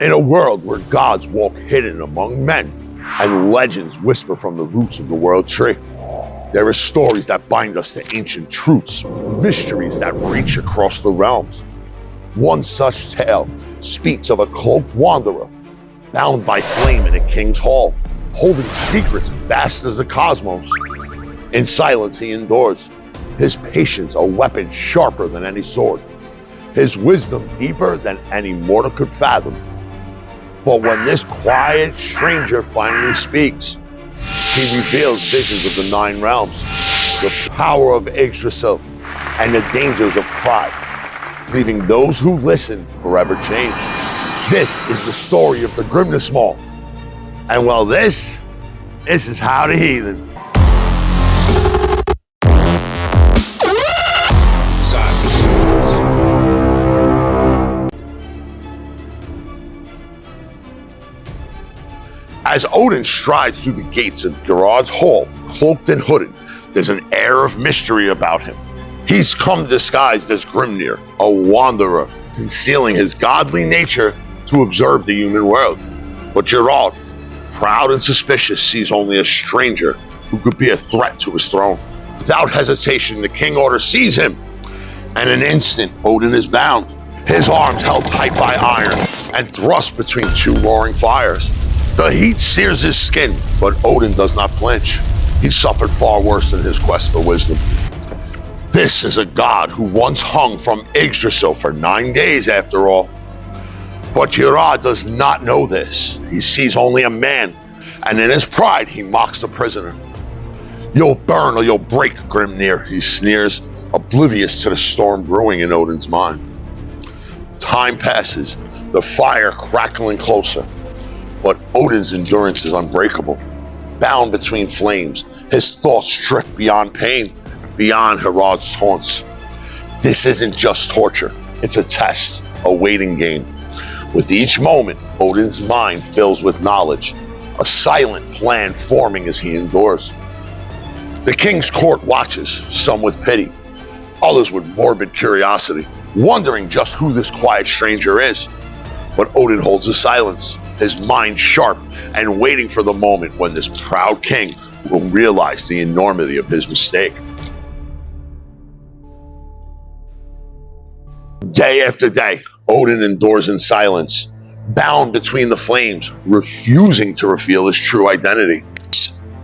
In a world where gods walk hidden among men and legends whisper from the roots of the world tree, there are stories that bind us to ancient truths, mysteries that reach across the realms. One such tale speaks of a cloaked wanderer, bound by flame in a king's hall, holding secrets vast as the cosmos. In silence he endures, his patience a weapon sharper than any sword, his wisdom deeper than any mortal could fathom. But when this quiet stranger finally speaks, he reveals visions of the 9 realms, the power of Yggdrasil, and the dangers of pride, leaving those who listen forever changed. This is the story of the Grimnismal. And well, this is how the Heathen. As Odin strides through the gates of Geirrod's hall, cloaked and hooded, there's an air of mystery about him. He's come disguised as Grimnir, a wanderer, concealing his godly nature to observe the human world. But Geirrod, proud and suspicious, sees only a stranger who could be a threat to his throne. Without hesitation, the king orders seize him, and in an instant, Odin is bound, his arms held tight by iron and thrust between 2 roaring fires. The heat sears his skin, but Odin does not flinch. He suffered far worse in his quest for wisdom. This is a god who once hung from Yggdrasil for 9 days after all. But Geirrod does not know this. He sees only a man, and in his pride he mocks the prisoner. "You'll burn or you'll break, Grimnir," he sneers, oblivious to the storm brewing in Odin's mind. Time passes, the fire crackling closer. But Odin's endurance is unbreakable. Bound between flames, his thoughts drift beyond pain, beyond Geirrod's taunts. This isn't just torture, it's a test, a waiting game. With each moment, Odin's mind fills with knowledge, a silent plan forming as he endures. The king's court watches, some with pity, others with morbid curiosity, wondering just who this quiet stranger is. But Odin holds his silence, his mind sharp and waiting for the moment when this proud king will realize the enormity of his mistake. Day after day, Odin endures in silence, bound between the flames, refusing to reveal his true identity.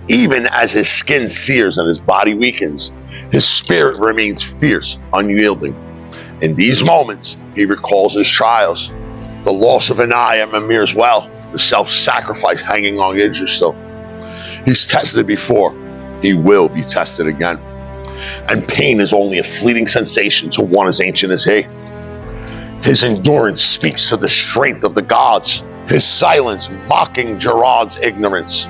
Even as his skin sears and his body weakens, his spirit remains fierce, unyielding. In these moments, he recalls his trials, the loss of an eye at Mimir's well, the self-sacrifice hanging on Yggdrasil. He's tested before, he will be tested again. And pain is only a fleeting sensation to one as ancient as he. His endurance speaks to the strength of the gods, his silence mocking Geirrod's ignorance.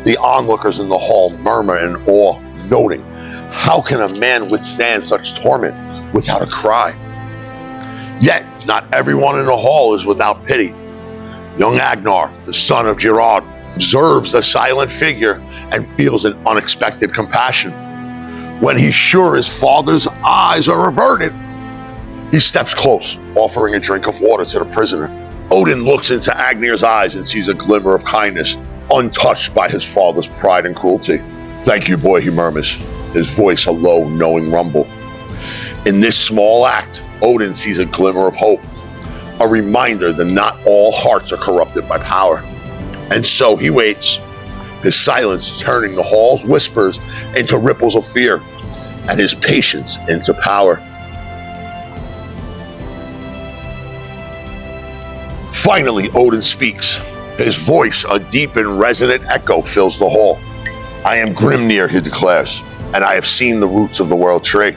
The onlookers in the hall murmur in awe, noting, how can a man withstand such torment without a cry? Yet, not everyone in the hall is without pity. Young Agnar, the son of Geirrod, observes the silent figure and feels an unexpected compassion. When he's sure his father's eyes are averted, he steps close, offering a drink of water to the prisoner. Odin looks into Agnir's eyes and sees a glimmer of kindness, untouched by his father's pride and cruelty. "Thank you, boy," he murmurs, his voice a low, knowing rumble. In this small act, Odin sees a glimmer of hope, a reminder that not all hearts are corrupted by power. And so he waits, his silence turning the hall's whispers into ripples of fear, and his patience into power. Finally, Odin speaks. His voice, a deep and resonant echo, fills the hall. "I am Grimnir," he declares, "and I have seen the roots of the world tree."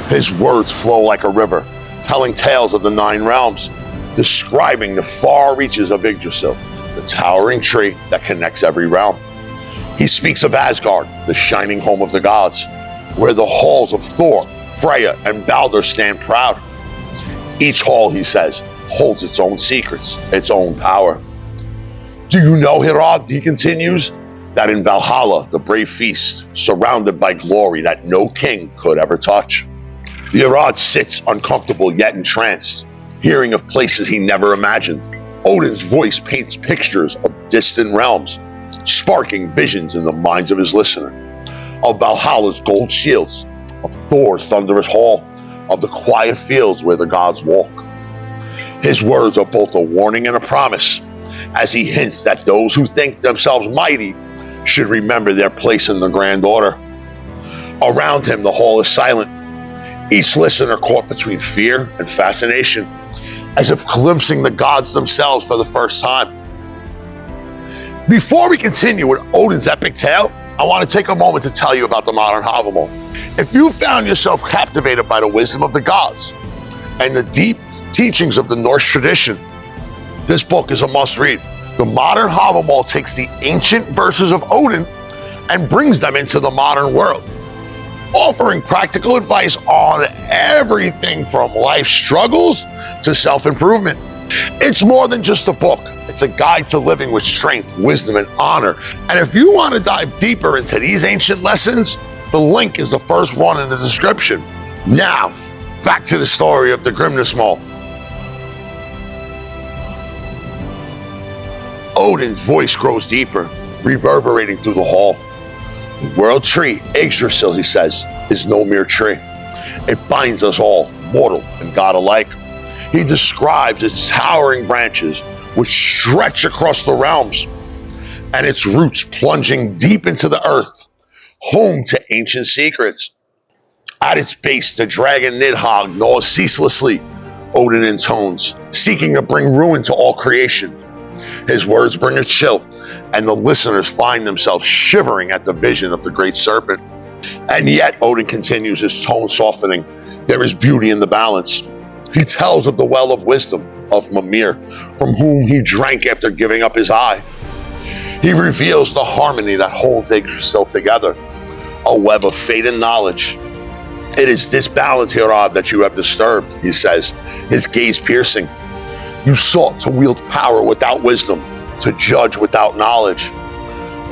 His words flow like a river, telling tales of the 9 realms, describing the far reaches of Yggdrasil, the towering tree that connects every realm. He speaks of Asgard, the shining home of the gods, where the halls of Thor, Freya, and Balder stand proud. Each hall, he says, holds its own secrets, its own power. "Do you know, Geirrod," he continues, "that in Valhalla, the brave feast, surrounded by glory that no king could ever touch?" Geirrod sits uncomfortable yet entranced, hearing of places he never imagined, Odin's voice paints pictures of distant realms, sparking visions in the minds of his listener, of Valhalla's gold shields, of Thor's thunderous hall, of the quiet fields where the gods walk. His words are both a warning and a promise, as he hints that those who think themselves mighty should remember their place in the grand order. Around him, the hall is silent, each listener caught between fear and fascination, as if glimpsing the gods themselves for the first time. Before we continue with Odin's epic tale, I want to take a moment to tell you about the modern HAVAMAL. If you found yourself captivated by the wisdom of the gods and the deep teachings of the Norse tradition, this book is a must-read. The modern HAVAMAL takes the ancient verses of Odin and brings them into the modern world, offering practical advice on everything from life struggles to self-improvement. It's more than just a book. It's a guide to living with strength, wisdom, and honor. And if you want to dive deeper into these ancient lessons, the link is the first one in the description. Now, back to the story of the Grimnismal. Odin's voice grows deeper, reverberating through the hall. The world tree, Yggdrasil, he says, is no mere tree. It binds us all, mortal and god alike. He describes its towering branches, which stretch across the realms, and its roots plunging deep into the earth, home to ancient secrets. At its base, the dragon Nidhogg gnaws ceaselessly, Odin intones, seeking to bring ruin to all creation. His words bring a chill, and the listeners find themselves shivering at the vision of the great serpent. And yet, Odin continues, his tone softening. There is beauty in the balance. He tells of the well of wisdom of Mimir, from whom he drank after giving up his eye. He reveals the harmony that holds Yggdrasil together, a web of fate and knowledge. It is this balance, Herod, that you have disturbed, he says, his gaze piercing. You sought to wield power without wisdom, to judge without knowledge.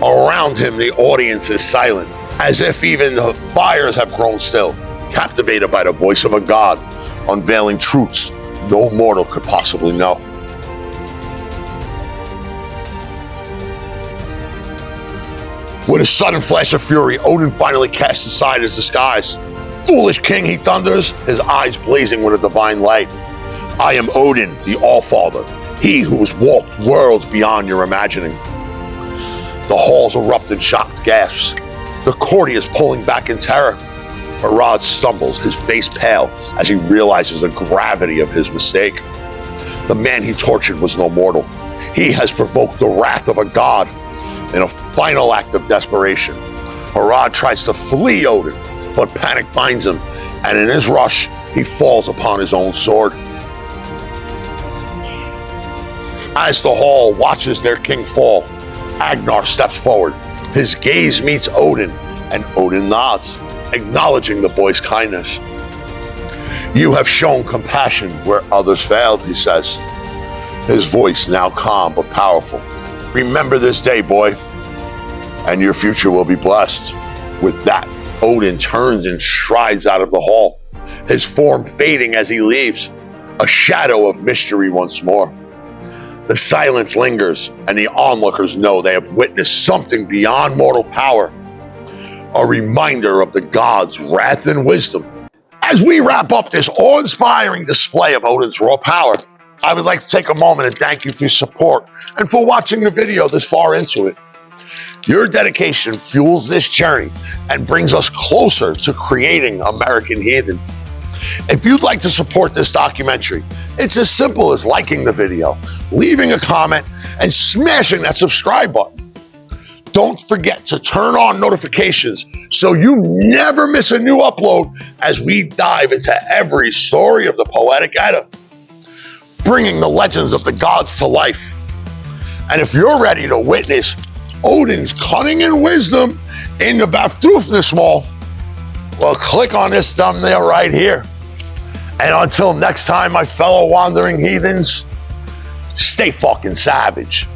Around him, the audience is silent, as if even the fires have grown still, captivated by the voice of a god, unveiling truths no mortal could possibly know. With a sudden flash of fury, Odin finally casts aside his disguise. Foolish king, he thunders, his eyes blazing with a divine light. I am Odin, the All-Father, he who has walked worlds beyond your imagining. The halls erupt in shocked gasps. The courtiers pulling back in terror. Herod stumbles, his face pale, as he realizes the gravity of his mistake. The man he tortured was no mortal. He has provoked the wrath of a god. In a final act of desperation, Herod tries to flee Odin, but panic binds him, and in his rush, he falls upon his own sword. As the hall watches their king fall, Agnar steps forward. His gaze meets Odin, and Odin nods, acknowledging the boy's kindness. You have shown compassion where others failed, he says, his voice now calm but powerful. Remember this day, boy, and your future will be blessed. With that, Odin turns and strides out of the hall, his form fading as he leaves, a shadow of mystery once more. The silence lingers, and the onlookers know they have witnessed something beyond mortal power, a reminder of the gods' wrath and wisdom. As we wrap up this awe-inspiring display of Odin's raw power, I would like to take a moment and thank you for your support and for watching the video this far into it. Your dedication fuels this journey and brings us closer to creating American Heathen. If you'd like to support this documentary, it's as simple as liking the video, leaving a comment, and smashing that subscribe button. Don't forget to turn on notifications so you never miss a new upload as we dive into every story of the Poetic Edda, bringing the legends of the gods to life. And if you're ready to witness Odin's cunning and wisdom in the Grímnismál, well, click on this thumbnail right here. And until next time, my fellow wandering heathens, stay fucking savage.